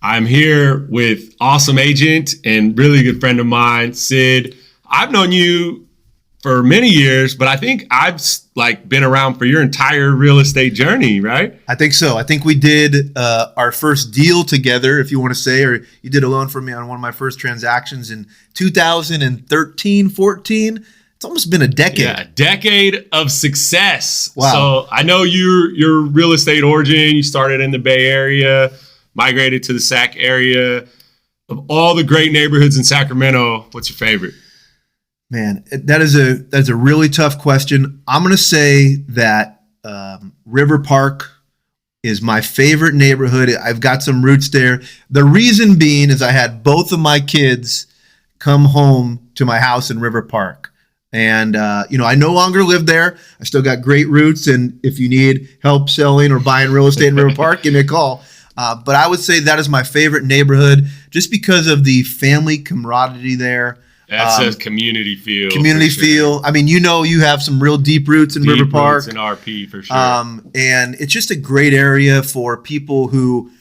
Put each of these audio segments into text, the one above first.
I'm here with awesome agent and really good friend of mine, Sid. I've known you for many years, but I think I've been around for your entire real estate journey, right? I think so. I think we did our first deal together, if you want to say, or you did a loan for me on one of my first transactions in 2013, 14. It's almost been a decade. Yeah, a decade of success. Wow. So I know your real estate origin, you started in the Bay Area, migrated to the Sac area. Of all the great neighborhoods in Sacramento, what's your favorite? Man, that's a really tough question. I'm going to say that River Park is my favorite neighborhood. I've got some roots there. The reason being is I had both of my kids come home to my house in River Park. And, I no longer live there. I still got great roots. And if you need help selling or buying real estate in River Park, give me a call. But I would say that is my favorite neighborhood just because of the family camaraderie there. That's a community feel. Community feel. I mean, you have some real deep roots in River Park. Deep roots in RP for sure. And it's just a great area for people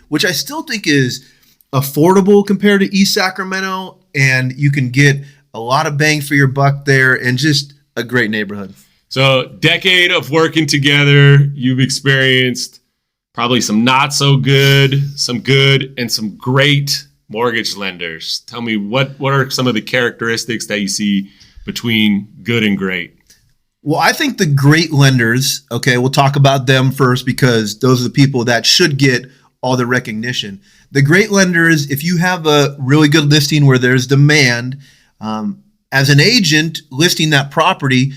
which I still think is affordable compared to East Sacramento. And you can get a lot of bang for your buck there and just a great neighborhood. So decade of working together, you've experienced probably some not so good, some good, and some great mortgage lenders. Tell me, what are some of the characteristics that you see between good and great? Well, I think the great lenders, okay, we'll talk about them first because those are the people that should get all the recognition. The great lenders, if you have a really good listing where there's demand, as an agent listing that property,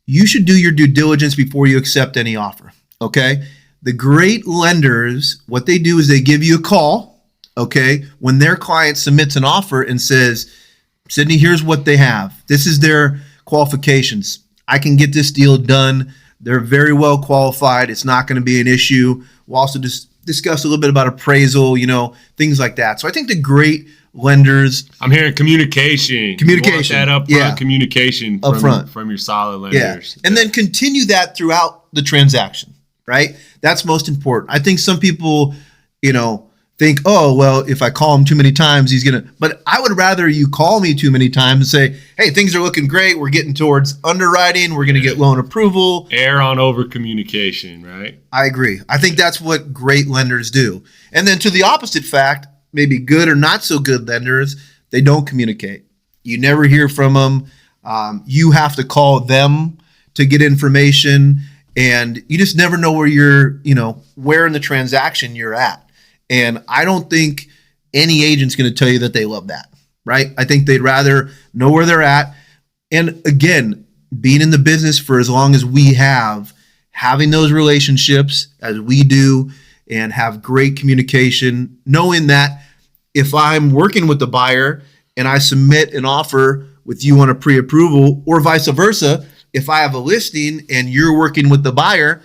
you should do your due diligence before you accept any offer, okay? The great lenders, what they do is they give you a call, okay, when their client submits an offer and says, Sidney, here's what they have. This is their qualifications. I can get this deal done. They're very well qualified. It's not going to be an issue. We'll also just discuss a little bit about appraisal, things like that. So I think the great lenders. I'm hearing communication. Communication. You want that upfront communication from your solid lenders. Yeah. And then continue that throughout the transaction, right? That's most important. I think some people, think, oh, well, if I call him too many times, he's going to. But I would rather you call me too many times and say, hey, things are looking great. We're getting towards underwriting. We're going to get loan approval. Err on over communication, right? I agree. I think that's what great lenders do. And then to the opposite fact, maybe good or not so good lenders, they don't communicate. You never hear from them. You have to call them to get information, and you just never know where in the transaction you're at. And I don't think any agent's going to tell you that they love that, right? I think they'd rather know where they're at. And again, being in the business for as long as we have, having those relationships as we do, and have great communication, knowing that if I'm working with the buyer and I submit an offer with you on a pre-approval, or vice versa, if I have a listing and you're working with the buyer,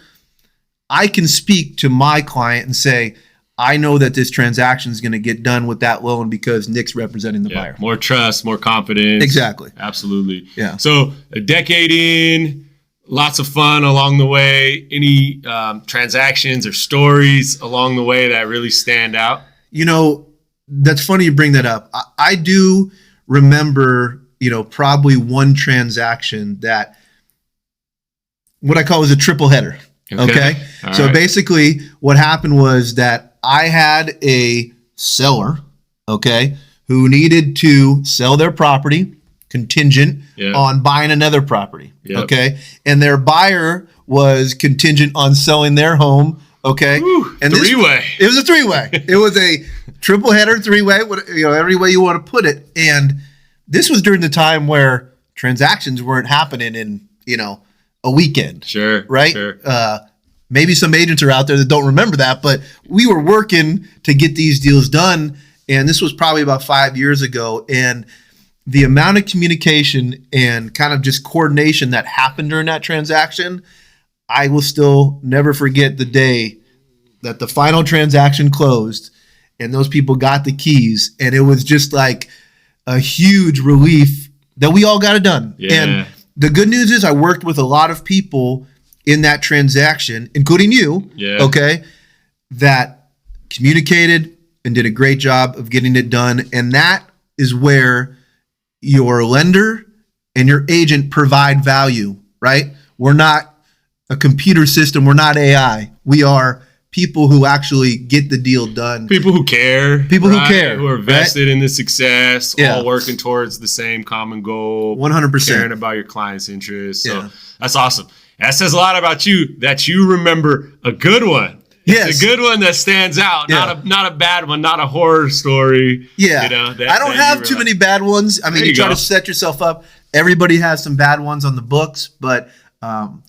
I can speak to my client and say, I know that this transaction is going to get done with that loan because Nick's representing the buyer. More trust, more confidence. Exactly. Absolutely. Yeah. So a decade in, lots of fun along the way. Any transactions or stories along the way that really stand out? That's funny you bring that up. I do remember, probably one transaction that what I call was a triple header. Okay. So basically what happened was that I had a seller, okay, who needed to sell their property contingent on buying another property. Yep. Okay. And their buyer was contingent on selling their home. Okay. Ooh, and three-way. It was a three-way. It was a triple header, three-way, every way you want to put it. And this was during the time where transactions weren't happening in, a weekend. Sure. Right. Sure. Maybe some agents are out there that don't remember that, but we were working to get these deals done. And this was probably about 5 years ago. And the amount of communication and kind of just coordination that happened during that transaction, I will still never forget the day that the final transaction closed and those people got the keys. And it was just like a huge relief that we all got it done. Yeah. And the good news is I worked with a lot of people in that transaction, including you, okay, that communicated, and did a great job of getting it done. And that is where your lender and your agent provide value, right? We're not a computer system. We're not AI. We are people who actually get the deal done. People who care. People who care. Who are vested in the success, Yeah. all working towards the same common goal. 100%. Caring about your client's interests. So Yeah. that's awesome. That says a lot about you, that you remember a good one. Yes. A good one that stands out, Yeah. not a bad one, not a horror story. Yeah. You know, I don't have too many bad ones. I mean, There you you try go. to set yourself up. Everybody has some bad ones on the books, but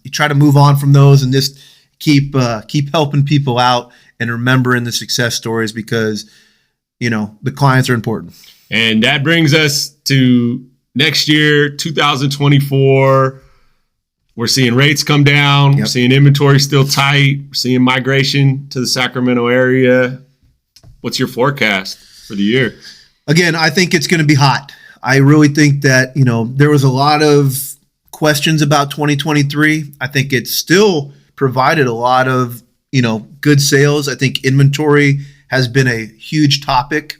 you try to move on from those and just keep helping people out and remembering the success stories, because, you know, the clients are important. And that brings us to next year, 2024. We're seeing rates come down. Yep. We're seeing inventory still tight. We're seeing migration to the Sacramento area. What's your forecast for the year? Again, I think it's going to be hot. I really think that, you know, there was a lot of questions about 2023. I think it still provided a lot of, you know, good sales. I think inventory has been a huge topic,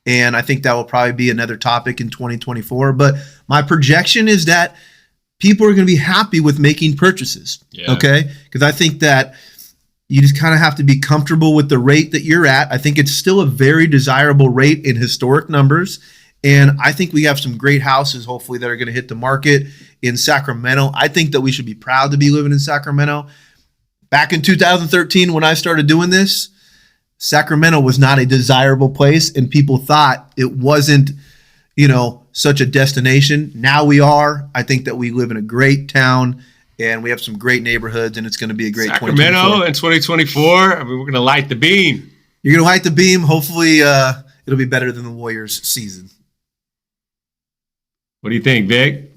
and I think that will probably be another topic in 2024. But my projection is that people are going to be happy with making purchases. Yeah. Okay. Because I think that you just kind of have to be comfortable with the rate that you're at. I think it's still a very desirable rate in historic numbers. And I think we have some great houses, hopefully, that are going to hit the market in Sacramento. I think that we should be proud to be living in Sacramento. Back in 2013, when I started doing this, Sacramento was not a desirable place, and people thought it wasn't, you know, such a destination. Now we are. I think that we live in a great town, and we have some great neighborhoods, and it's going to be a great Sacramento 2024. in 2024. I mean, we're going to light the beam. You're going to light the beam. Hopefully, it'll be better than the Warriors season. What do you think, Vic?